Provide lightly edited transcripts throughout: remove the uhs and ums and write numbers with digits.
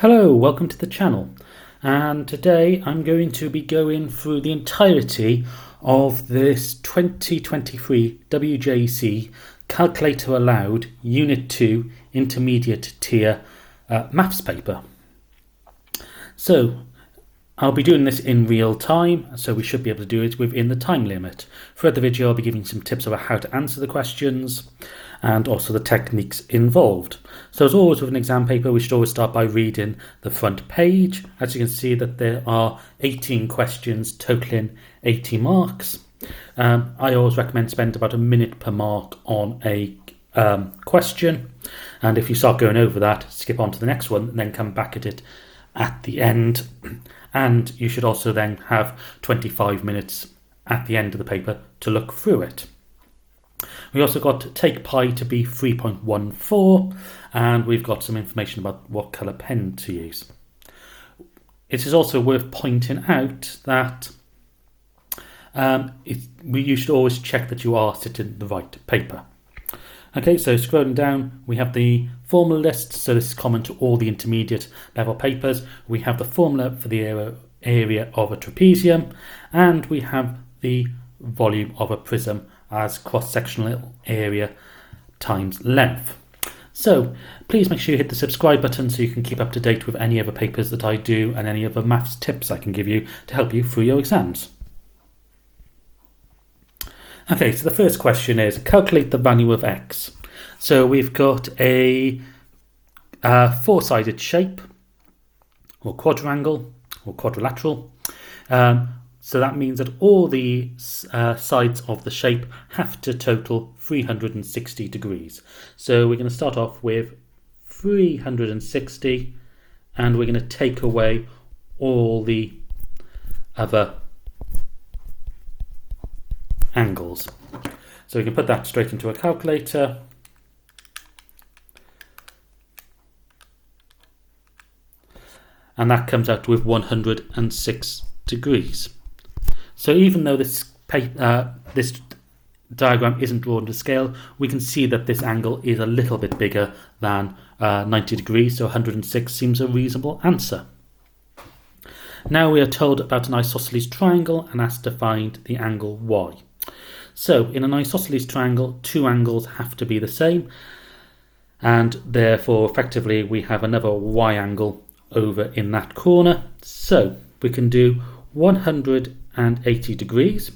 Hello, welcome to the channel, and today I'm going to be going through the entirety of this 2023 WJEC Calculator Allowed Unit 2 Intermediate Tier Maths paper. So I'll be doing this in real time, so we should be able to do it within the time limit. Throughout the video I'll be giving some tips about how to answer the questions and also the techniques involved. So as always with an exam paper, we should always start by reading the front page. As you can see that there are 18 questions totaling 80 marks. I always recommend spend about a minute per mark on a question, and if you start going over that, skip on to the next one and then come back at it at the end. And you should also then have 25 minutes at the end of the paper to look through it. We also got take pi to be 3.14, and we've got some information about what colour pen to use. It is also worth pointing out that you should always check that you are sitting the right paper. Okay, so scrolling down, we have the formula list. So this is common to all the intermediate level papers. We have the formula for the area of a trapezium, and we have the volume of a prism as cross-sectional area times length. So please make sure you hit the subscribe button so you can keep up to date with any other papers that I do and any other maths tips I can give you to help you through your exams. Okay, so the first question is calculate the value of x. So we've got a four-sided shape, or quadrangle, or quadrilateral. So that means that all the sides of the shape have to total 360 degrees. So we're going to start off with 360, and we're going to take away all the other angles. So we can put that straight into a calculator. And that comes out with 106 degrees. So even though this diagram isn't drawn to scale, we can see that this angle is a little bit bigger than 90 degrees, so 106 seems a reasonable answer. Now we are told about an isosceles triangle and asked to find the angle y. So in an isosceles triangle, two angles have to be the same, and therefore effectively we have another y angle over in that corner. So we can do 180 degrees,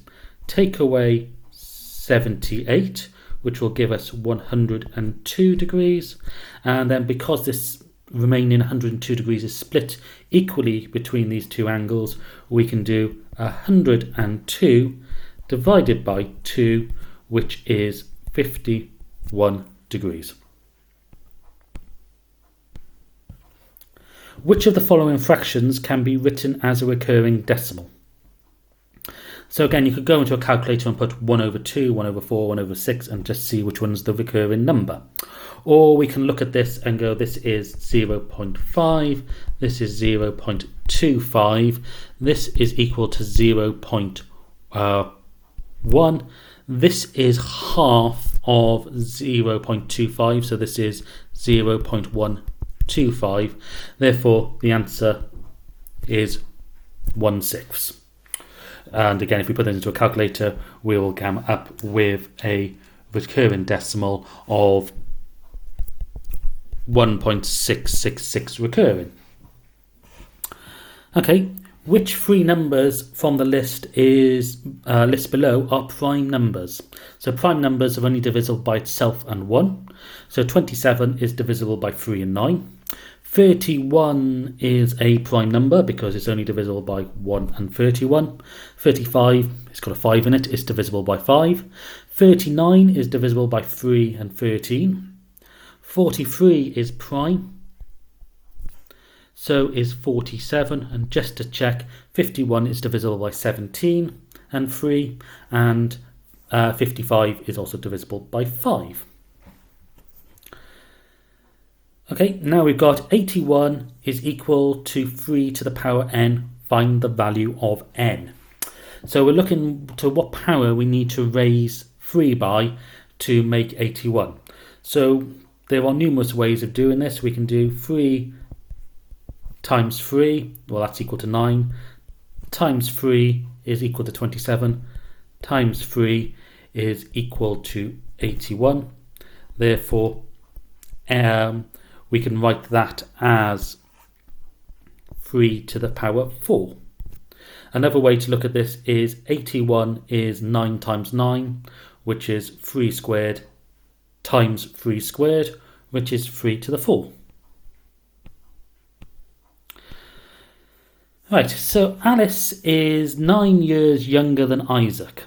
take away 78, which will give us 102 degrees, and then because this remaining 102 degrees is split equally between these two angles, we can do 102 divided by 2, which is 51 degrees. Which of the following fractions can be written as a recurring decimal? So again, you could go into a calculator and put 1 over 2, 1 over 4, 1 over 6 and just see which one's the recurring number. Or we can look at this and go, this is 0.5, this is 0.25, this is equal to 0.1, this is half of 0.25, so this is 0.125, therefore the answer is 1/6. And again, if we put this into a calculator, we will come up with a recurring decimal of 1.666 recurring. Okay, which three numbers from the list below are prime numbers? So prime numbers are only divisible by itself and 1. So 27 is divisible by 3 and 9. 31 is a prime number because it's only divisible by 1 and 31. 35, it's got a 5 in it, is divisible by 5. 39 is divisible by 3 and 13. 43 is prime. So is 47, and just to check, 51 is divisible by 17 and 3, and 55 is also divisible by 5. Okay, now we've got 81 is equal to 3 to the power n. Find the value of n. So we're looking to what power we need to raise 3 by to make 81. So there are numerous ways of doing this. We can do 3 times 3, well, that's equal to 9, times 3 is equal to 27, times 3 is equal to 81. Therefore, we can write that as 3 to the power 4. Another way to look at this is 81 is 9 times 9, which is 3 squared, times 3 squared, which is 3 to the 4. Right, so Alice is 9 years younger than Isaac.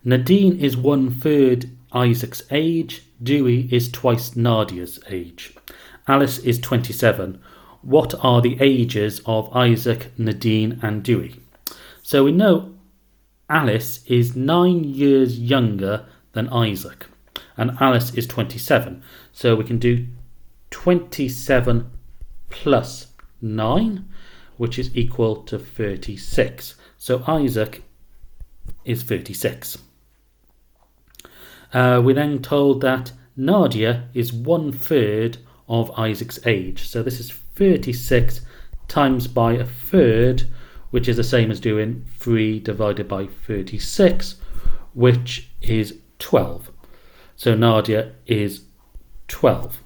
Nadine is 1/3 Isaac's age. Dewey is twice Nadia's age. Alice is 27. What are the ages of Isaac, Nadine and Dewey? So we know Alice is 9 years younger than Isaac, and Alice is 27. So we can do 27 plus 9, which is equal to 36. So Isaac is 36. We're then told that Nadia is 1/3 of Isaac's age. So this is 36 times by a third, which is the same as doing 3 divided by 36, which is 12. So Nadia is 12.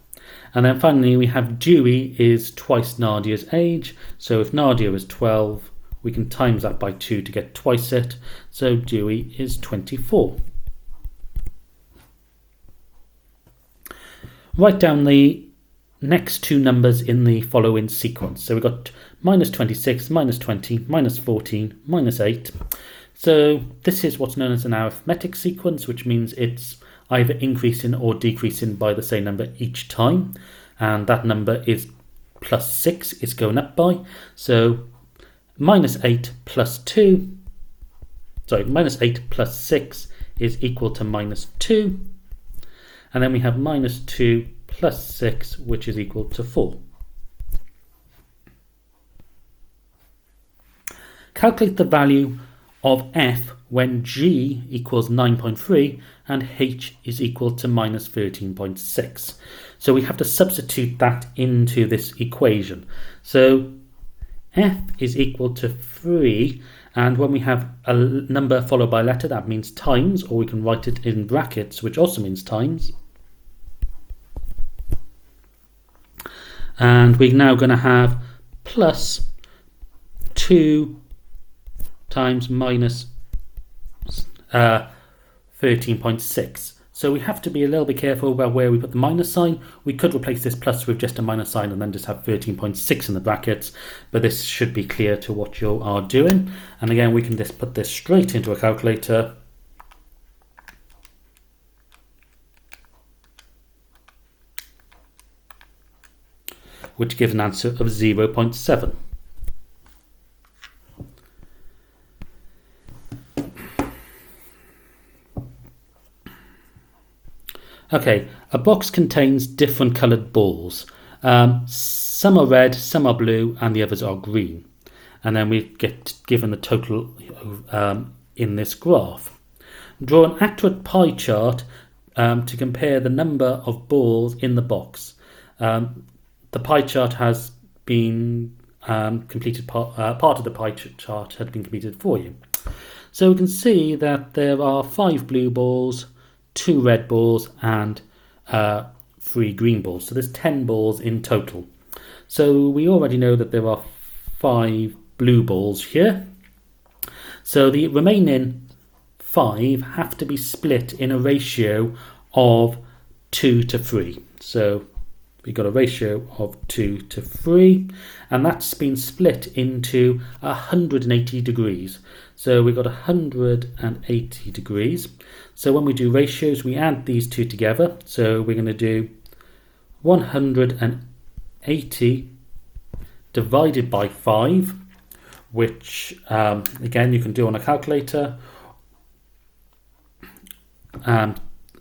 And then finally we have Dewey is twice Nadia's age. So if Nadia is 12, we can times that by 2 to get twice it. So Dewey is 24. Write down the next two numbers in the following sequence. So we've got minus 26, minus 20, minus 14, minus 8. So this is what's known as an arithmetic sequence, which means it's either increasing or decreasing by the same number each time. And that number is plus 6, it's going up by. So minus 8 plus 6 is equal to minus 2. And then we have minus 2 plus 6, which is equal to 4. Calculate the value of f when g equals 9.3 and h is equal to minus 13.6. So we have to substitute that into this equation. So f is equal to 3, and when we have a number followed by a letter, that means times, or we can write it in brackets, which also means times. And we're now going to have plus 2 times minus 13.6. So we have to be a little bit careful about where we put the minus sign. We could replace this plus with just a minus sign and then just have 13.6 in the brackets, but this should be clear to what you are doing. And again, we can just put this straight into a calculator. Which gives an answer of 0.7. Okay, a box contains different coloured balls. Some are red, some are blue, and the others are green. And then we get given the total in this graph. Draw an accurate pie chart to compare the number of balls in the box. The pie chart has been completed. Part of the pie chart had been completed for you. So we can see that there are 5 blue balls, 2 red balls, and 3 green balls. So there's 10 balls in total. So we already know that there are 5 blue balls here. So the remaining 5 have to be split in a ratio of 2 to 3. So we've got a ratio of 2 to 3, and that's been split into 180 degrees. So we've got 180 degrees. So when we do ratios, we add these two together. So we're going to do 180 divided by 5, which again you can do on a calculator,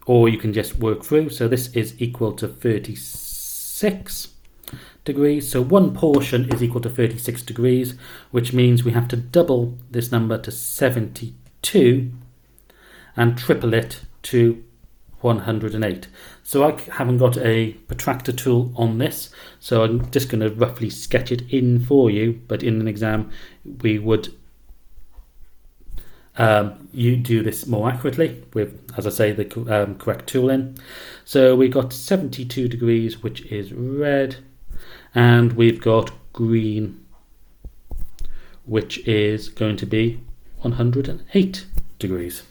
or you can just work through. So this is equal to 36 degrees. So one portion is equal to 36 degrees, which means we have to double this number to 72 and triple it to 108. So I haven't got a protractor tool on this, so I'm just going to roughly sketch it in for you, but in an exam we would you do this more accurately with, as I say, the correct tool in. So we've got 72 degrees, which is red, and we've got green, which is going to be 108 degrees.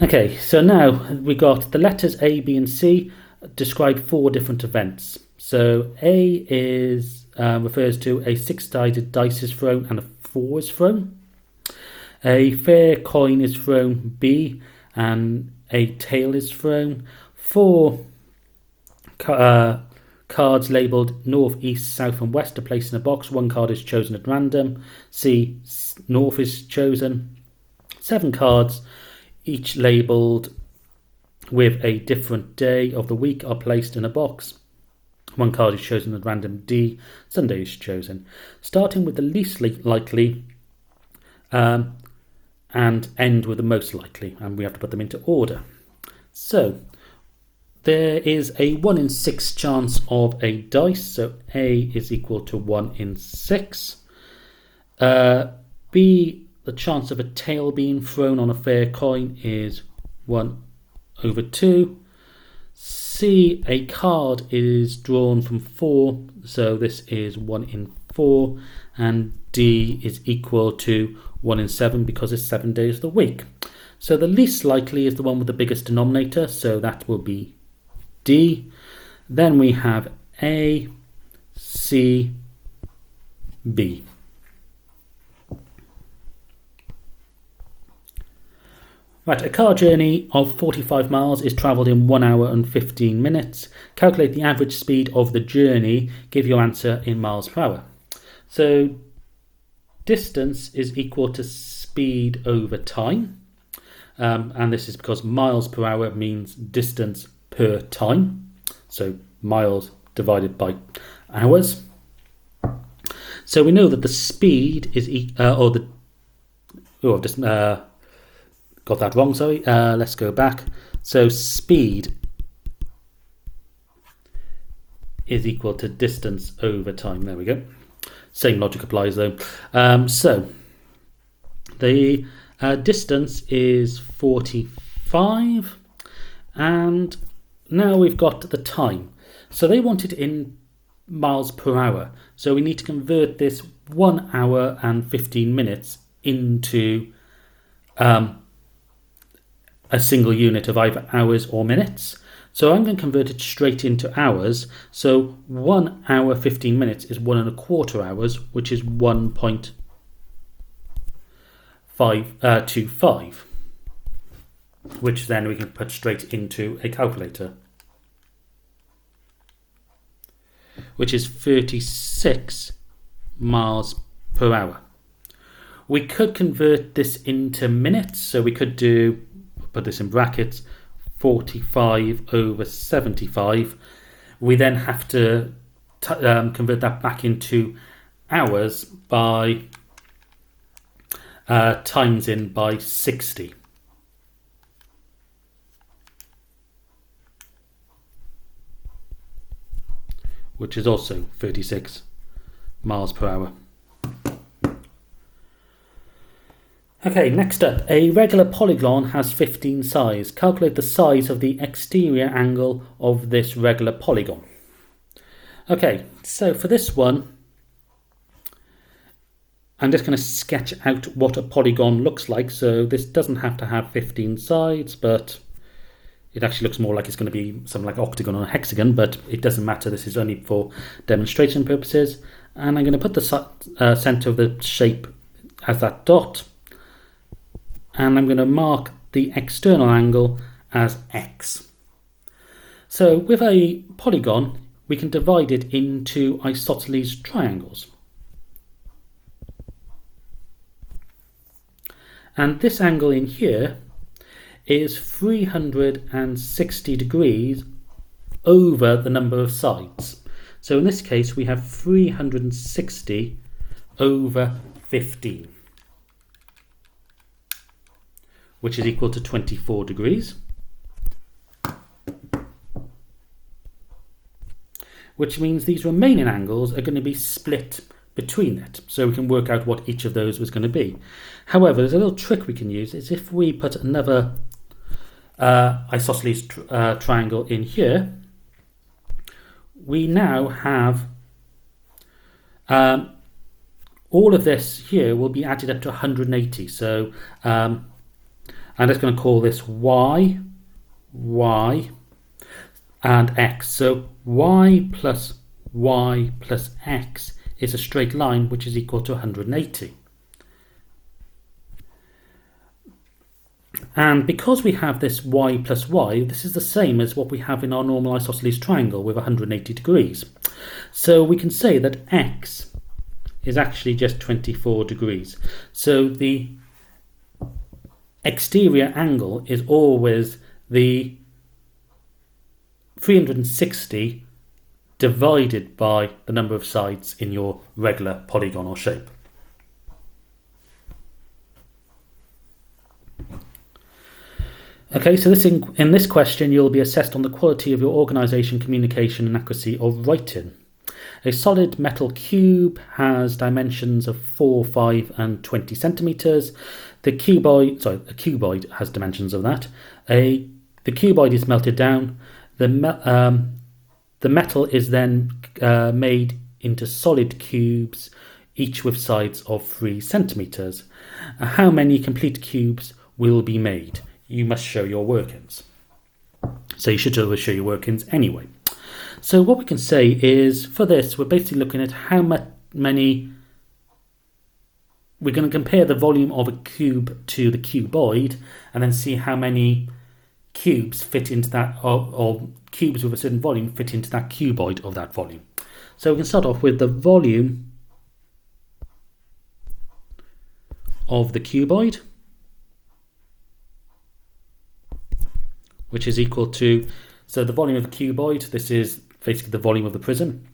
Okay, so now we got the letters A, B and C describe 4 different events. So A is refers to a 6-sided dice is thrown and a 4 is thrown. A fair coin is thrown, B, and a tail is thrown. 4 cards labelled north, east, south and west are placed in a box. 1 card is chosen at random. C, north is chosen. 7 cards, each labelled with a different day of the week, are placed in a box. 1 card is chosen at random. D, Sunday is chosen. Starting with the least likely and end with the most likely, and we have to put them into order. So there is a 1 in 6 chance of a dice, so A is equal to 1 in 6. B, the chance of a tail being thrown on a fair coin is 1/2. C, a card is drawn from 4, so this is 1 in 4, and D is equal to 1 in 7 because it's 7 days of the week. So the least likely is the one with the biggest denominator, so that will be D. Then we have A, C, B. Right, a car journey of 45 miles is travelled in 1 hour and 15 minutes. Calculate the average speed of the journey. Give your answer in miles per hour. So distance is equal to speed over time. And this is because miles per hour means distance per time. So miles divided by hours. So we know that the speed is got that wrong, sorry. Let's go back. So speed is equal to distance over time. There we go. Same logic applies though. So the distance is 45, and now we've got the time. So they want it in miles per hour. So we need to convert this 1 hour and 15 minutes into a single unit of either hours or minutes. So I'm going to convert it straight into hours. So 1 hour 15 minutes is 1¼ hours, which is 1.525, which then we can put straight into a calculator, which is 36 miles per hour. We could convert this into minutes, so we could put this in brackets, 45 over 75. We then have to convert that back into hours by times in by 60. Which is also 36 miles per hour. Okay, next up, a regular polygon has 15 sides. Calculate the size of the exterior angle of this regular polygon. Okay, so for this one, I'm just going to sketch out what a polygon looks like. So this doesn't have to have 15 sides, but it actually looks more like it's going to be something like octagon or a hexagon, but it doesn't matter. This is only for demonstration purposes. And I'm going to put the center of the shape as that dot. And I'm going to mark the external angle as X. So with a polygon, we can divide it into isosceles triangles. And this angle in here is 360 degrees over the number of sides. So in this case, we have 360 over 15. which is equal to 24 degrees, which means these remaining angles are going to be split between it, so we can work out what each of those was going to be. However, there's a little trick we can use. Is if we put another isosceles triangle in here, we now have all of this here will be added up to 180. So I'm just going to call this y, and x. So y plus x is a straight line which is equal to 180. And because we have this y plus y, this is the same as what we have in our normal isosceles triangle with 180 degrees. So we can say that x is actually just 24 degrees. So the exterior angle is always the 360 divided by the number of sides in your regular polygonal shape. Okay, so in this question you'll be assessed on the quality of your organisation, communication and accuracy of writing. A solid metal cube has dimensions of 4, 5 and 20 centimetres. A cuboid has dimensions of that. The cuboid is melted down. The metal is then made into solid cubes, each with sides of 3 centimetres. How many complete cubes will be made? You must show your workings. So you should always show your workings anyway. So what we can say is, for this, we're basically looking at how many... We're going to compare the volume of a cube to the cuboid and then see how many cubes fit into that, or cubes with a certain volume fit into that cuboid of that volume. So we can start off with the volume of the cuboid, which is equal to, so the volume of the cuboid, this is basically the volume of the prism,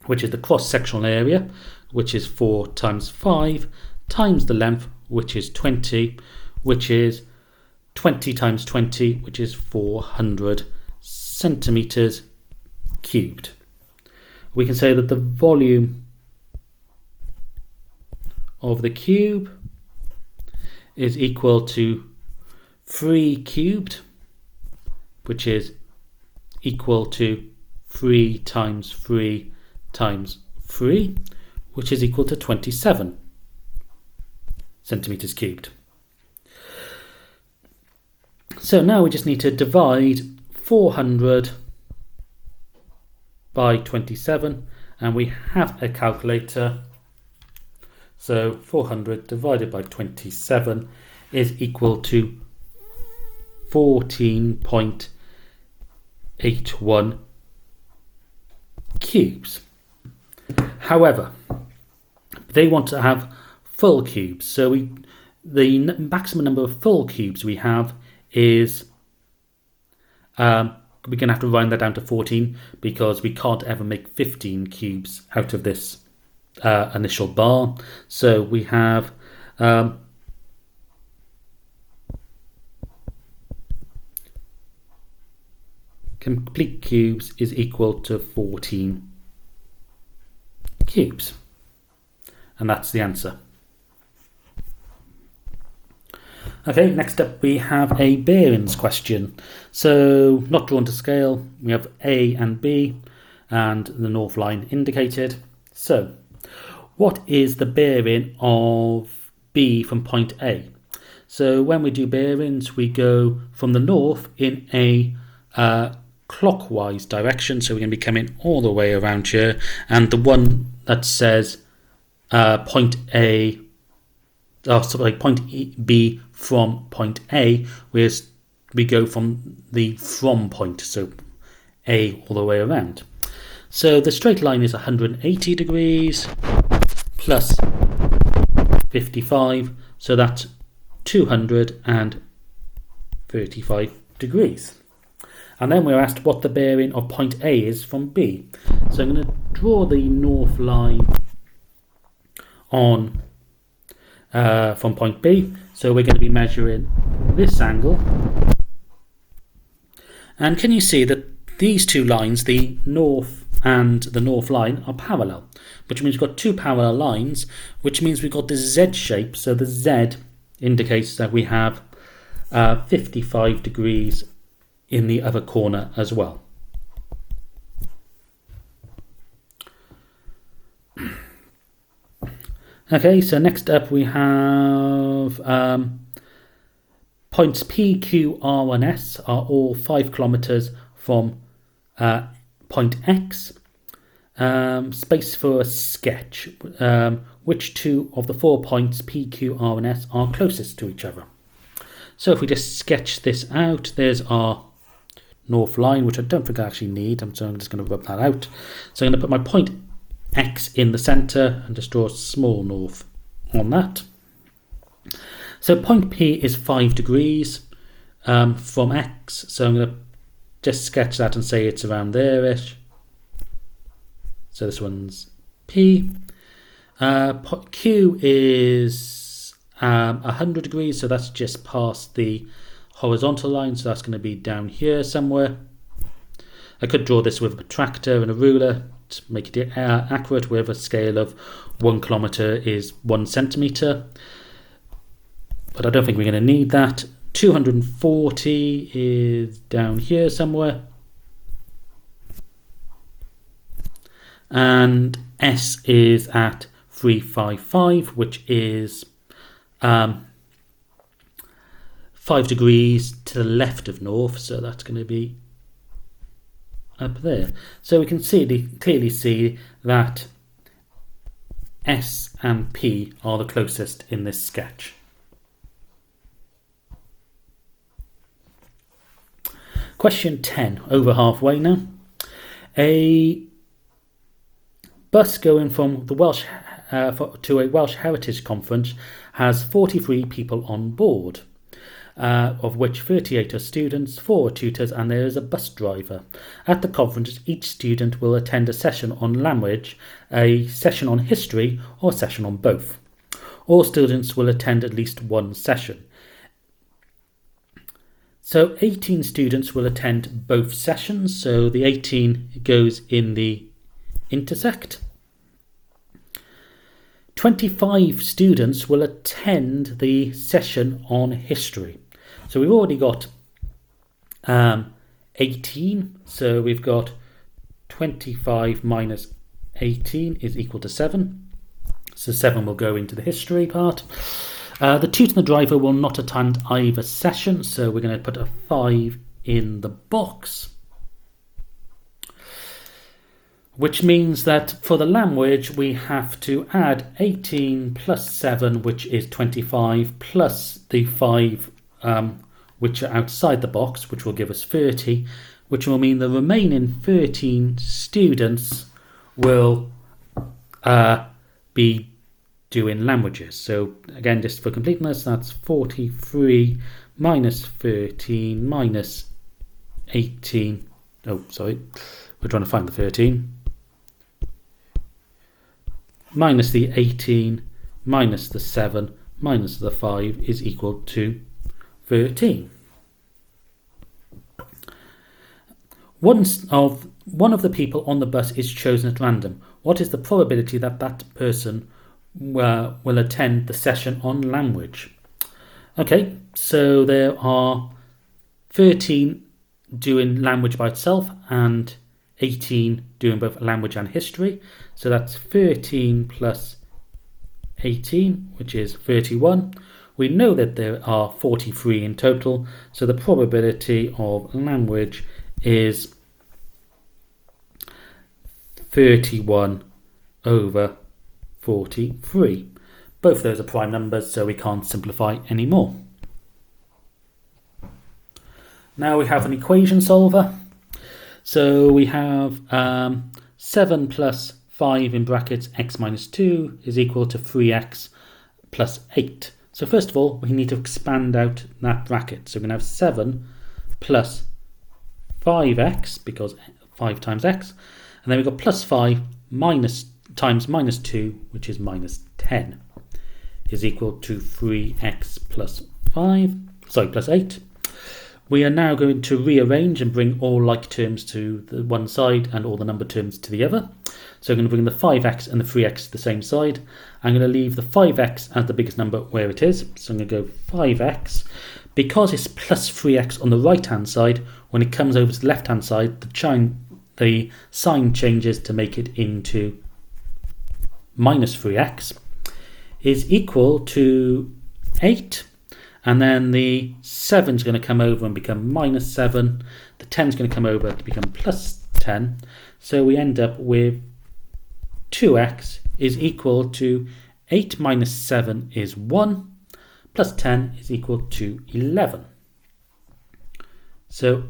which is the cross-sectional area, which is 4 times 5, times the length, which is 20, which is 20 times 20, which is 400 centimetres cubed. We can say that the volume of the cube is equal to 3 cubed, which is equal to 3 times 3 times 3, which is equal to 27 centimetres cubed. So now we just need to divide 400 by 27, and we have a calculator. So 400 divided by 27 is equal to 14.81 cubes. However, they want to have full cubes, so the maximum number of full cubes we have is we're going to have to round that down to 14, because we can't ever make 15 cubes out of this initial bar. So we have complete cubes is equal to 14 cubes, and that's the answer. Okay, next up we have a bearings question. So not drawn to scale, we have A and B and the north line indicated. So what is the bearing of B from point A? So when we do bearings, we go from the north in a clockwise direction, so we're going to be coming all the way around here, and the one that says point B from point A, whereas we go from the from point, so A all the way around. So the straight line is 180 degrees plus 55, so that's 235 degrees. And then we're asked what the bearing of point A is from B. So I'm going to draw the north line on from point B. So we're going to be measuring this angle. And can you see that these two lines, the north and the north line, are parallel, which means we've got two parallel lines, which means we've got this Z shape. So the Z indicates that we have 55 degrees in the other corner as well. Okay, so next up we have points P, Q, R and S are all 5 kilometers from point X. Space for a sketch. Which two of the 4 points P, Q, R and S are closest to each other? So if we just sketch this out, there's our north line, which I don't think I actually need. So I'm just going to rub that out. So I'm going to put my point X in the centre and just draw a small north on that. So point P is 5 degrees from X. So I'm going to just sketch that and say it's around there-ish. So this one's P. Q is 100 degrees, so that's just past the horizontal line, so that's going to be down here somewhere. I could draw this with a protractor and a ruler to make it accurate, with a scale of 1 kilometer is 1 centimeter, but I don't think we're going to need that. 240 is down here somewhere, and S is at 355, which is 5 degrees to the left of north, so that's going to be up there. So we can clearly see that S and P are the closest in this sketch. Question 10, over halfway now. A bus going from the Welsh to a Welsh Heritage Conference has 43 people on board, of which 38 are students, 4 are tutors, and there is a bus driver. At the conference, each student will attend a session on language, a session on history, or a session on both. All students will attend at least one session. So 18 students will attend both sessions, so the 18 goes in the intersect. 25 students will attend the session on history. So we've already got 18, so we've got 25 minus 18 is equal to 7. So 7 will go into the history part. The tutor and the driver will not attend either session, so we're going to put a 5 in the box. Which means that for the language we have to add 18 plus 7, which is 25, plus the 5 which are outside the box, which will give us 30, which will mean the remaining 13 students will be doing languages. So again, just for completeness, that's 43 minus 13 minus 18. Oh, sorry, we're trying to find the 13. Minus the 18 minus the 7 minus the 5 is equal to 13. One of the people on the bus is chosen at random. What is the probability that that person will attend the session on language? Okay, so there are 13 doing language by itself and 18 doing both language and history. So that's 13 plus 18, which is 31. We know that there are 43 in total, so the probability of language is 31 over 43. Both of those are prime numbers, so we can't simplify anymore. Now we have an equation solver. So we have 7 plus 5 in brackets x minus 2 is equal to 3x plus 8. So first of all, we need to expand out that bracket. So we're going to have 7 plus 5x, because 5 times x. And then we've got plus 5 minus times minus 2, which is minus 10. is equal to 3x plus 8. We are now going to rearrange and bring all like terms to the one side and all the number terms to the other. So I'm going to bring the 5x and the 3x to the same side. I'm going to leave the 5x as the biggest number where it is. So I'm going to go 5x. Because it's plus 3x on the right hand side, when it comes over to the left hand side, the sign changes to make it into minus 3x, is equal to 8. And then the 7 is going to come over and become minus 7. The 10 is going to come over to become plus 10. So we end up with 2x is equal to 8 minus 7 is 1, plus 10 is equal to 11. So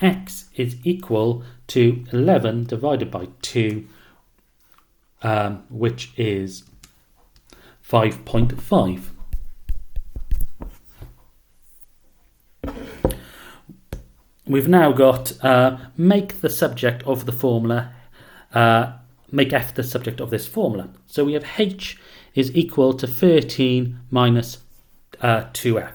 x is equal to 11 divided by 2, which is 5.5. We've now got make the subject of the formula, make f the subject of this formula. So we have h is equal to 13 minus 2f.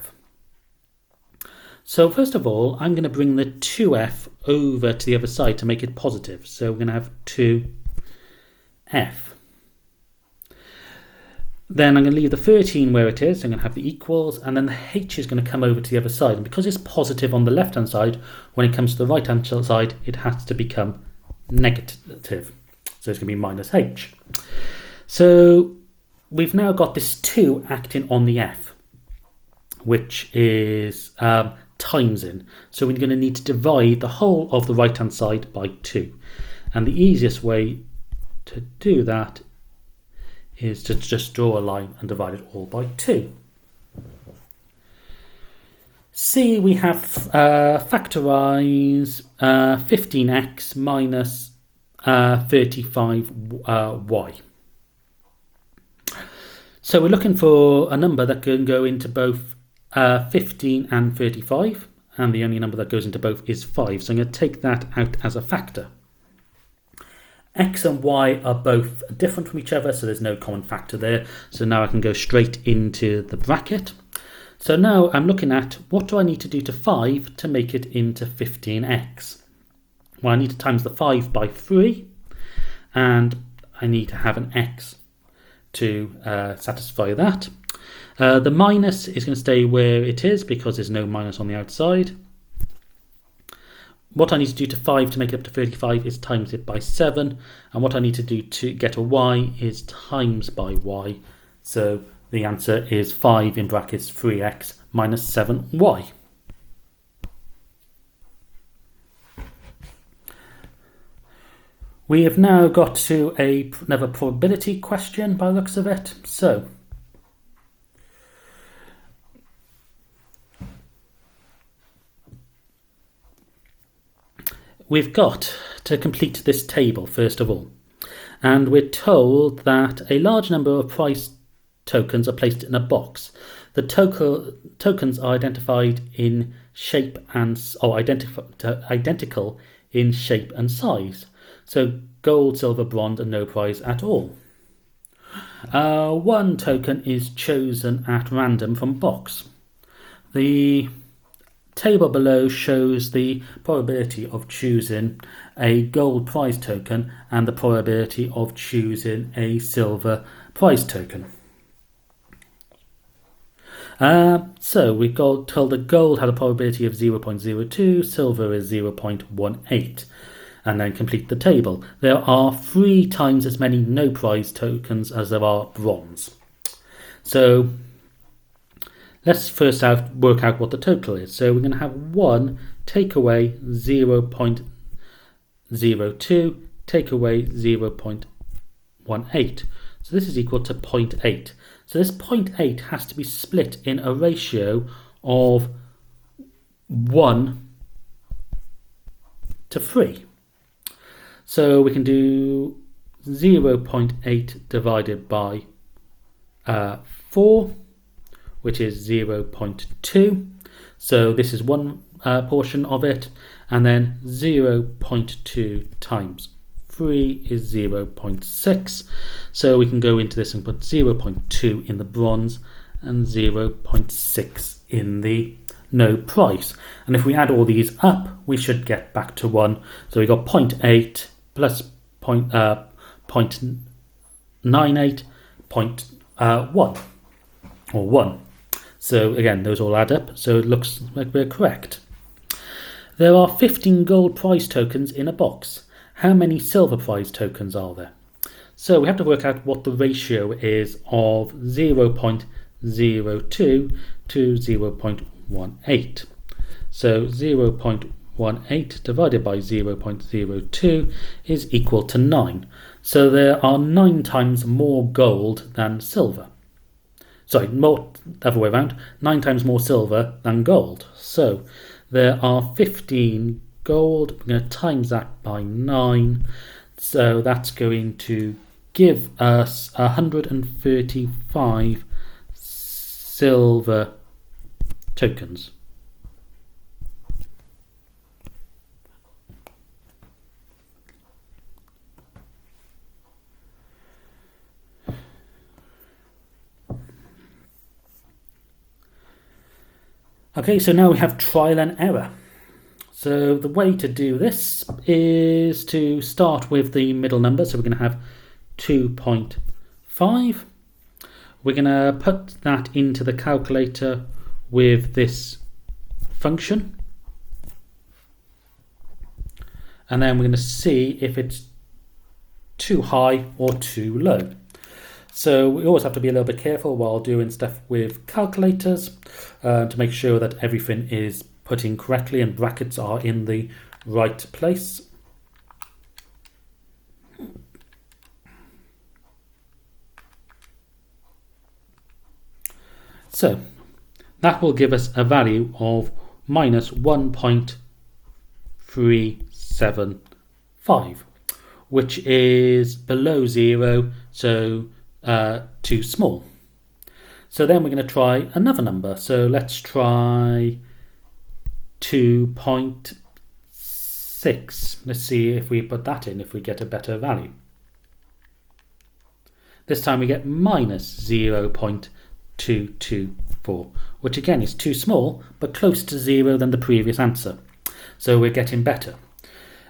So first of all, I'm going to bring the 2f over to the other side to make it positive. So we're going to have 2f. Then I'm going to leave the 13 where it is. I'm going to have the equals, and then the h is going to come over to the other side. And because it's positive on the left-hand side, when it comes to the right-hand side, it has to become negative. So it's going to be minus h. So we've now got this 2 acting on the f, which is times in. So we're going to need to divide the whole of the right-hand side by 2. And the easiest way to do that is to just draw a line and divide it all by 2. C, we have factorise 15x minus 35y. So we're looking for a number that can go into both 15 and 35, and the only number that goes into both is 5. So I'm going to take that out as a factor. X and y are both different from each other, so there's no common factor there. So now I can go straight into the bracket. So now I'm looking at what do I need to do to 5 to make it into 15x. Well, I need to times the 5 by 3, and I need to have an x to satisfy that. The minus is going to stay where it is because there's no minus on the outside. What I need to do to 5 to make it up to 35 is times it by 7. And what I need to do to get a y is times by y. So the answer is 5 in brackets 3x minus 7y. We have now got to another probability question by the looks of it. So we've got to complete this table first of all, and we're told that a large number of price tokens are placed in a box. The tokens are identified in shape and identical in shape and size. So gold, silver, bronze, and no prize at all. One token is chosen at random from box. The table below shows the probability of choosing a gold prize token and the probability of choosing a silver prize token. So we got told that gold had a probability of 0.02, silver is 0.18, and then complete the table. There are 3 times as many no prize tokens as there are bronze. So let's first work out what the total is. So we're going to have 1 take away 0.02 take away 0.18. So this is equal to 0.8. So this 0.8 has to be split in a ratio of 1 to 3. So we can do 0.8 divided by 4, which is 0.2. So this is one portion of it, and then 0.2 times 0.3 is 0.6. So we can go into this and put 0.2 in the bronze and 0.6 in the no price. And if we add all these up, we should get back to 1. So we got 0.8 plus 0.98, 0.1 or 1. So again, those all add up. So it looks like we're correct. There are 15 gold prize tokens in a box. How many silver prize tokens are there? So we have to work out what the ratio is of 0.02 to 0.18. So 0.18 divided by 0.02 is equal to 9. So there are 9 times more gold than silver. Sorry, more, the other way around, 9 times more silver than gold. So there are 15 gold. We're going to times that by 9. So that's going to give us 135 silver tokens. Okay, so now we have trial and error. So the way to do this is to start with the middle number. So we're going to have 2.5. We're going to put that into the calculator with this function. And then we're going to see if it's too high or too low. So we always have to be a little bit careful while doing stuff with calculators to make sure that everything is put in correctly and brackets are in the right place. So that will give us a value of minus 1.375, which is below 0, so too small. So then we're going to try another number. So let's try 2.6. Let's see if we put that in, if we get a better value. This time we get minus 0.224, which again is too small, but closer to 0 than the previous answer. So we're getting better.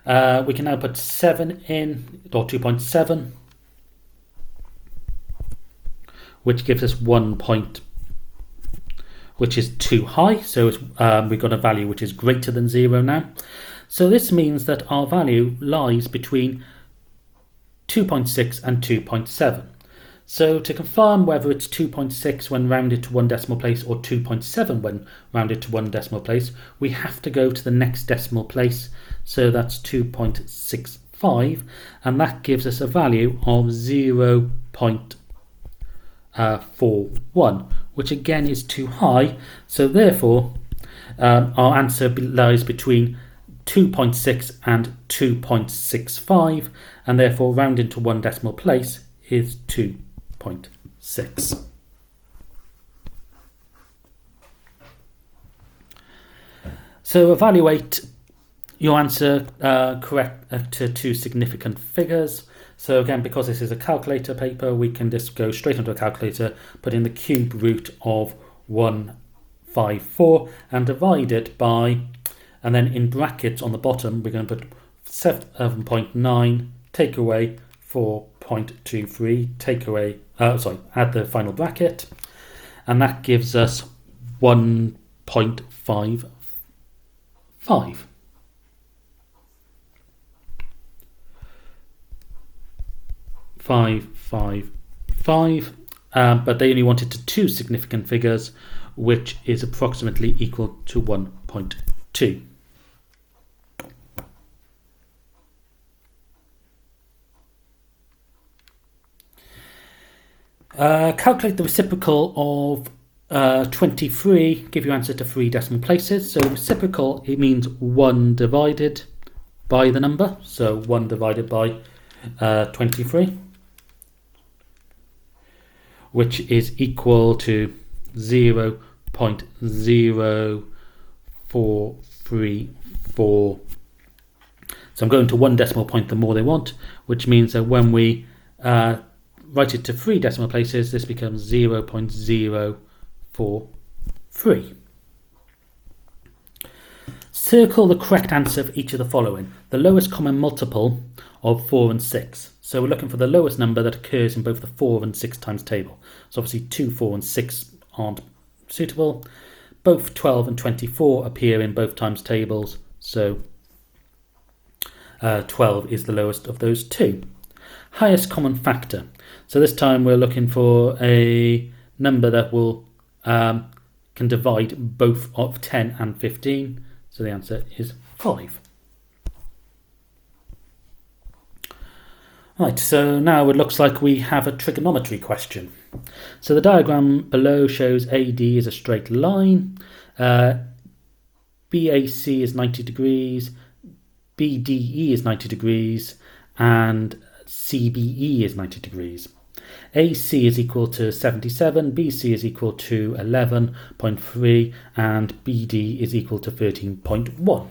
We can now put 7 in, or 2.7, which gives us 1 point, which is too high. So we've got a value which is greater than 0 now. So this means that our value lies between 2.6 and 2.7. So to confirm whether it's 2.6 when rounded to 1 decimal place or 2.7 when rounded to 1 decimal place, we have to go to the next decimal place. So that's 2.65, and that gives us a value of 0.41, which again is too high. So therefore our answer lies between 2.6 and 2.65, and therefore rounded to 1 decimal place is 2.6. So evaluate your answer correct to 2 significant figures. So again, because this is a calculator paper, we can just go straight onto a calculator, put in the cube root of 154 and divide it by, and then in brackets on the bottom we're going to put 7.9, take away 4.23, take away, add the final bracket, and that gives us 1.55. 555, but they only wanted to 2 significant figures, which is approximately equal to 1.2. Calculate the reciprocal of 23, give your answer to 3 decimal places. So reciprocal, it means 1 divided by the number, so 1 divided by 23, which is equal to 0.0434. So I'm going to 1 decimal point the more they want, which means that when we write it to 3 decimal places, this becomes 0.043. Circle the correct answer for each of the following. The lowest common multiple of 4 and 6. So we're looking for the lowest number that occurs in both the 4 and 6 times table. So obviously 2, 4 and 6 aren't suitable. Both 12 and 24 appear in both times tables. So 12 is the lowest of those two. Highest common factor. So this time we're looking for a number that will can divide both of 10 and 15. So the answer is 5. Right, so now it looks like we have a trigonometry question. So the diagram below shows AD is a straight line, BAC is 90 degrees, BDE is 90 degrees, and CBE is 90 degrees. AC is equal to 77, BC is equal to 11.3, and BD is equal to 13.1.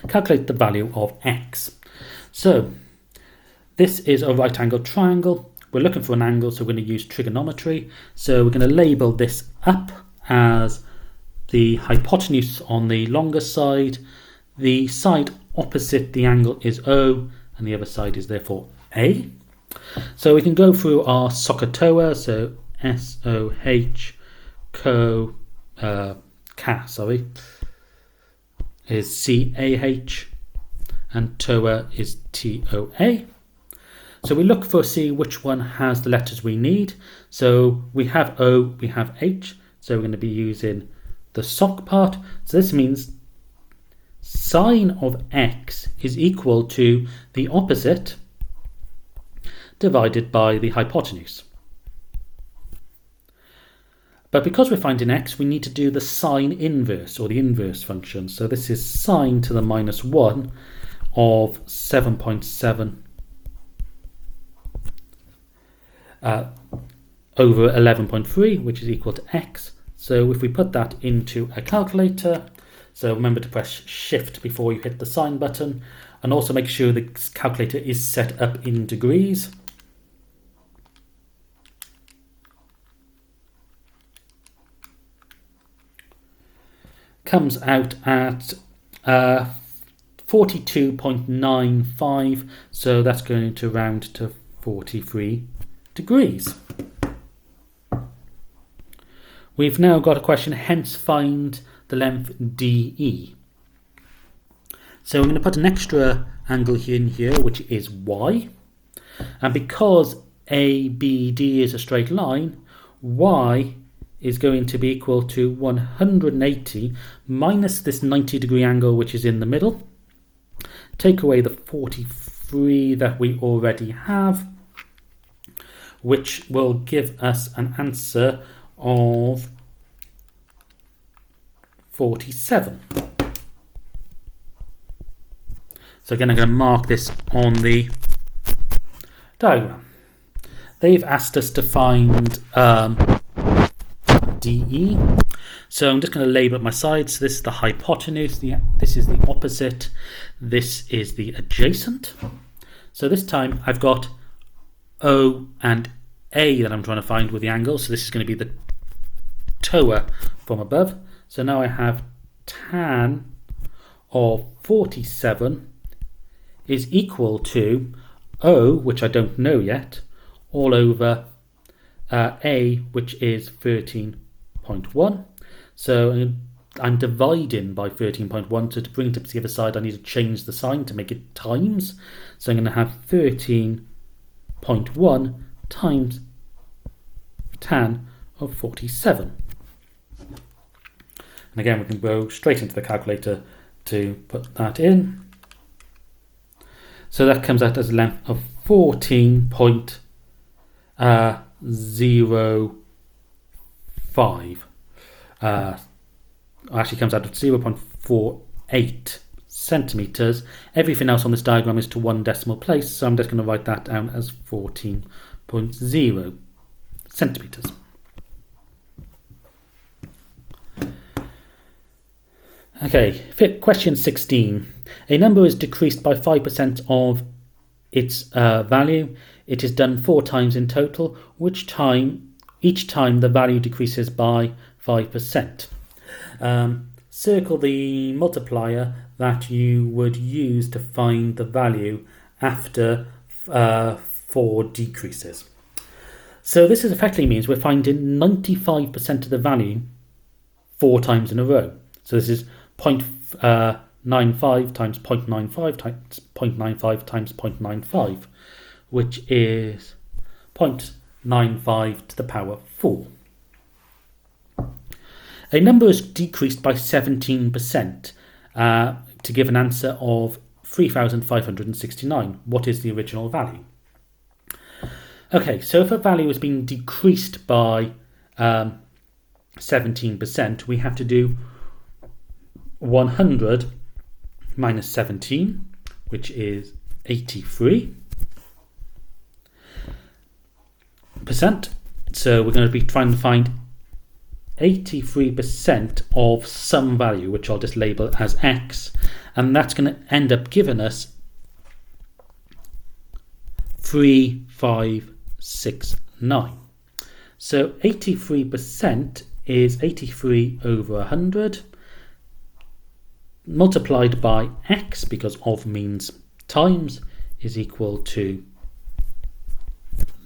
Calculate the value of x. So this is a right angled triangle. We're looking for an angle, so we're going to use trigonometry. So we're going to label this up as the hypotenuse on the longer side. The side opposite the angle is O, and the other side is therefore A. So we can go through our SOHCAHTOA, so SOH is CAH, and TOA is TOA. So we look for see which one has the letters we need. So we have O, we have H, so we're going to be using the SOH part. So this means sine of x is equal to the opposite divided by the hypotenuse. But because we're finding x, we need to do the sine inverse, or the inverse function. So this is sine to the minus 1 of 7.7 over 11.3, which is equal to x. So if we put that into a calculator, so remember to press shift before you hit the sine button, and also make sure the calculator is set up in degrees. Comes out at 42.95, so that's going to round to 43 degrees. We've now got a question, hence find the length DE. So I'm going to put an extra angle in here, which is Y. And because ABD is a straight line, Y is going to be equal to 180 minus this 90 degree angle, which is in the middle. Take away the 43 that we already have, which will give us an answer of 47. So again, I'm going to mark this on the diagram. They've asked us to find DE. So I'm just going to label up my sides. So this is the hypotenuse, this is the opposite, this is the adjacent. So this time I've got O and A that I'm trying to find with the angle. So this is going to be the TOA from above. So now I have tan of 47 is equal to O, which I don't know yet, all over A, which is 13.1. So I'm dividing by 13.1, so to bring it to the other side I need to change the sign to make it times. So I'm going to have 13.1 times tan of 47. And again, we can go straight into the calculator to put that in. So that comes out as a length of 14.05. Actually comes out at 0.48 centimeters. Everything else on this diagram is to 1 decimal place, so I'm just going to write that down as 14.0 centimeters. Okay, question 16. A number is decreased by 5% of its value. It is done 4 times in total, each time the value decreases by 5%. Circle the multiplier that you would use to find the value after 4 decreases. So this effectively means we're finding 95% of the value 4 times in a row. So this is 0.95 times 0.95 times 0.95 times 0.95, which is 0.95 to the power 4. A number is decreased by 17% to give an answer of 3,569. What is the original value? Okay, so if a value has been decreased by 17%, we have to do 100 minus 17, which is 83%. So we're going to be trying to find 83% of some value, which I'll just label as x, and that's going to end up giving us 3569. So 83% is 83 over 100 multiplied by x, because of means times, is equal to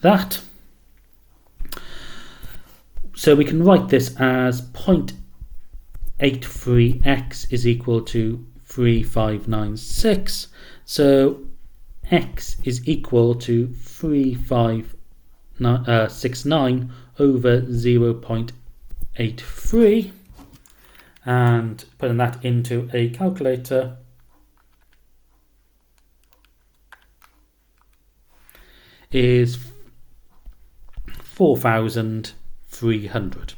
that. So we can write this as 0.83x is equal to 3596. So x is equal to 3569 over 0.83. And putting that into a calculator is 4,300,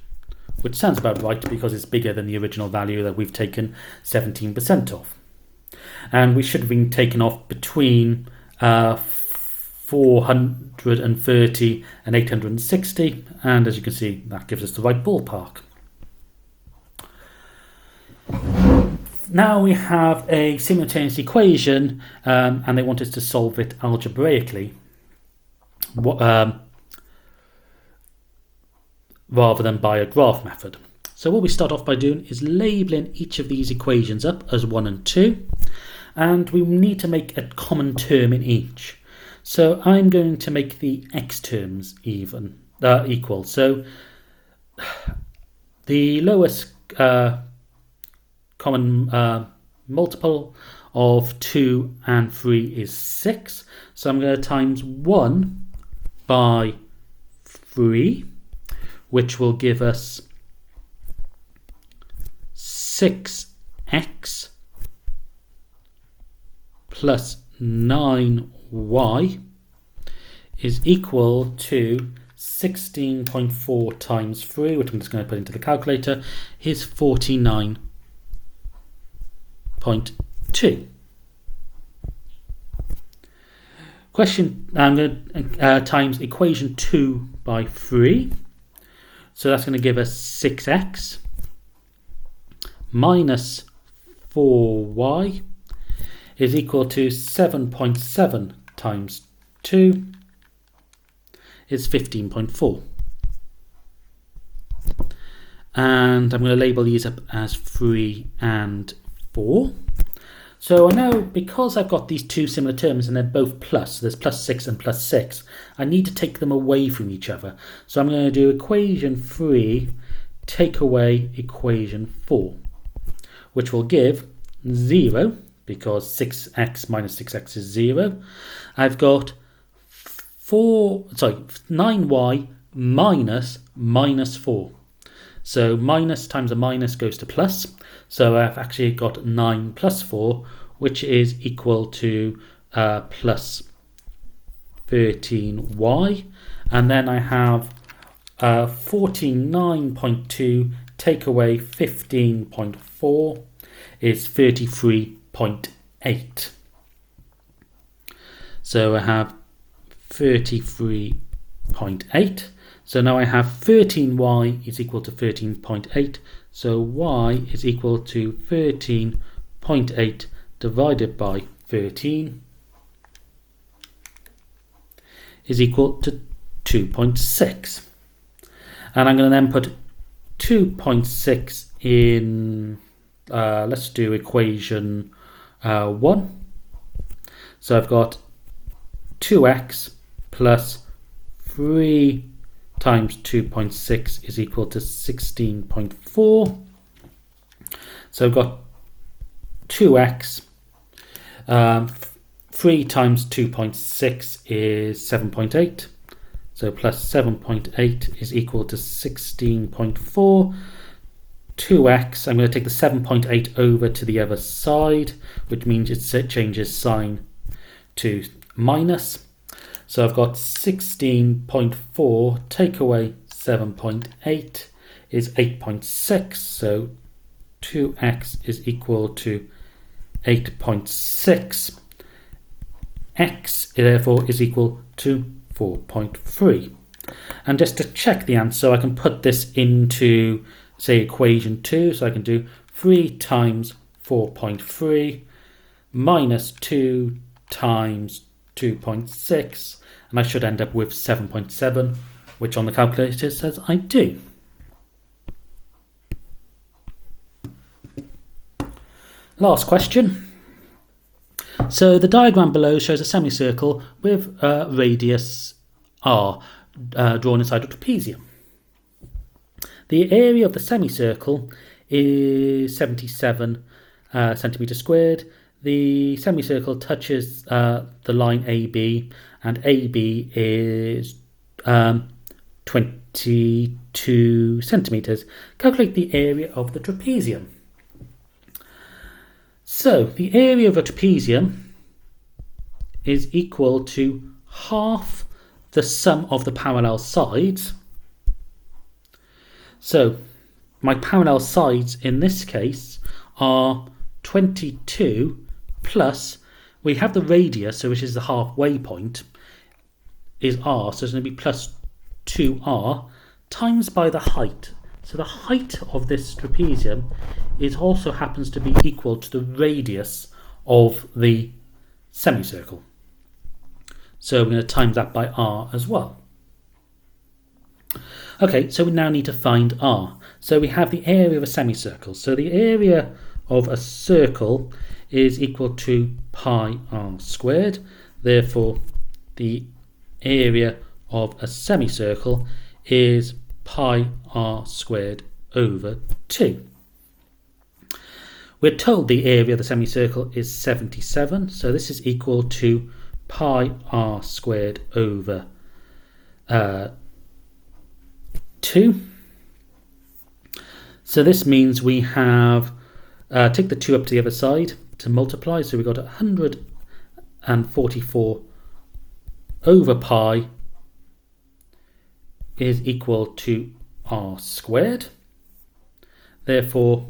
which sounds about right because it's bigger than the original value that we've taken 17% of. And we should have been taken off between 430 and 860, and as you can see, that gives us the right ballpark. Now we have a simultaneous equation, and they want us to solve it algebraically rather than by a graph method. So what we start off by doing is labeling each of these equations up as 1 and 2, and we need to make a common term in each. So I'm going to make the x terms equal. So the lowest common multiple of 2 and 3 is 6. So I'm going to times 1 by 3, which will give us 6x plus 9y is equal to 16.4 times 3, which I'm just going to put into the calculator, is 49.2. Question, I'm going to times equation 2 by 3. So that's going to give us 6x minus 4y is equal to 7.7 times 2 is 15.4. And I'm going to label these up as 3 and 4. So I know because I've got these two similar terms and they're both plus, there's plus 6 and plus 6, I need to take them away from each other. So I'm going to do equation 3 take away equation 4, which will give 0, because 6x minus 6x is 0. I've got 9y minus 4. So minus times a minus goes to plus. So I've actually got 9 plus 4, which is equal to plus 13y. And then I have 49.2 take away 15.4 is 33.8. So I have 33.8. So now I have 13y is equal to 13.8. So y is equal to 13.8 divided by 13 is equal to 2.6. And I'm going to then put 2.6 in, let's do equation 1. So I've got 2x plus 3 times 2.6 is equal to 16.4. So I've got 2x, 3 times 2.6 is 7.8. So plus 7.8 is equal to 16.4. 2x, I'm going to take the 7.8 over to the other side, which means it changes sign to minus. So I've got 16.4 take away 7.8 is 8.6. So 2x is equal to 8.6. X therefore is equal to 4.3. And just to check the answer, I can put this into, say, equation 2. So I can do 3 times 4.3 minus 2 times 2.6, and I should end up with 7.7, which on the calculator says I do. Last question. So the diagram below shows a semicircle with a radius r drawn inside a trapezium. The area of the semicircle is 77 centimeters squared. The semicircle touches the line AB, and AB is 22 centimeters. Calculate the area of the trapezium. So the area of a trapezium is equal to half the sum of the parallel sides. So my parallel sides in this case are 22 plus, we have the radius, so which is the halfway point, is r, so it's going to be plus 2r, times by the height. So the height of this trapezium also happens to be equal to the radius of the semicircle. So we're going to times that by r as well. Okay, so we now need to find r. So we have the area of a semicircle. So the area of a circle is equal to pi r squared. Therefore, the area of a semicircle is pi r squared over 2. We're told the area of the semicircle is 77, so this is equal to pi r squared over 2. So this means we have, take the 2 up to the other side to multiply, so we've got 144 over pi is equal to r squared. Therefore,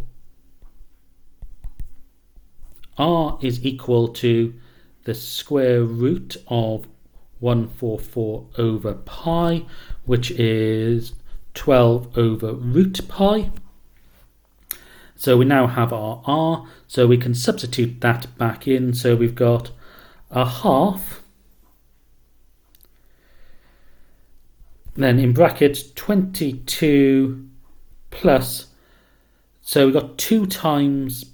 r is equal to the square root of 144 over pi, which is 12 over root pi. So we now have our r, so we can substitute that back in. So we've got a half, then in brackets 22 plus, so we've got 2 times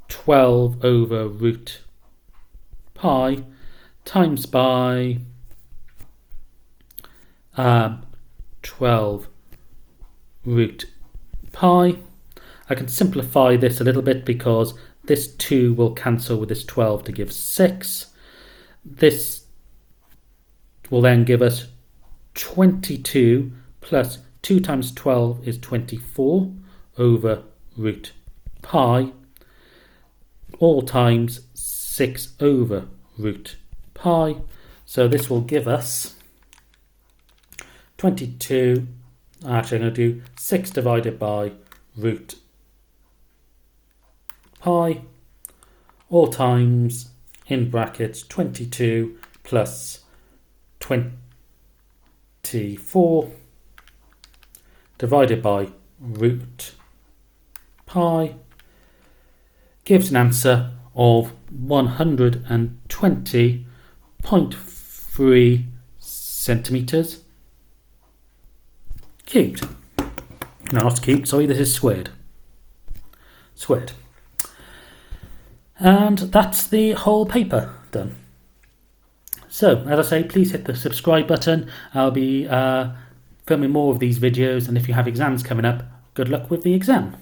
12 over root pi times by 12 root pi. I can simplify this a little bit because this 2 will cancel with this 12 to give 6. This will then give us 22 plus 2 times 12 is 24 over root pi, all times 6 over root pi. So this will give us 22, actually I'm going to do 6 divided by root pi, all times, in brackets, 22 plus 24 divided by root pi gives an answer of 120.3 centimetres cubed. No, not cubed, sorry, this is squared. Squared. And that's the whole paper done. So, as I say, please hit the subscribe button. I'll be filming more of these videos, and if you have exams coming up, good luck with the exam.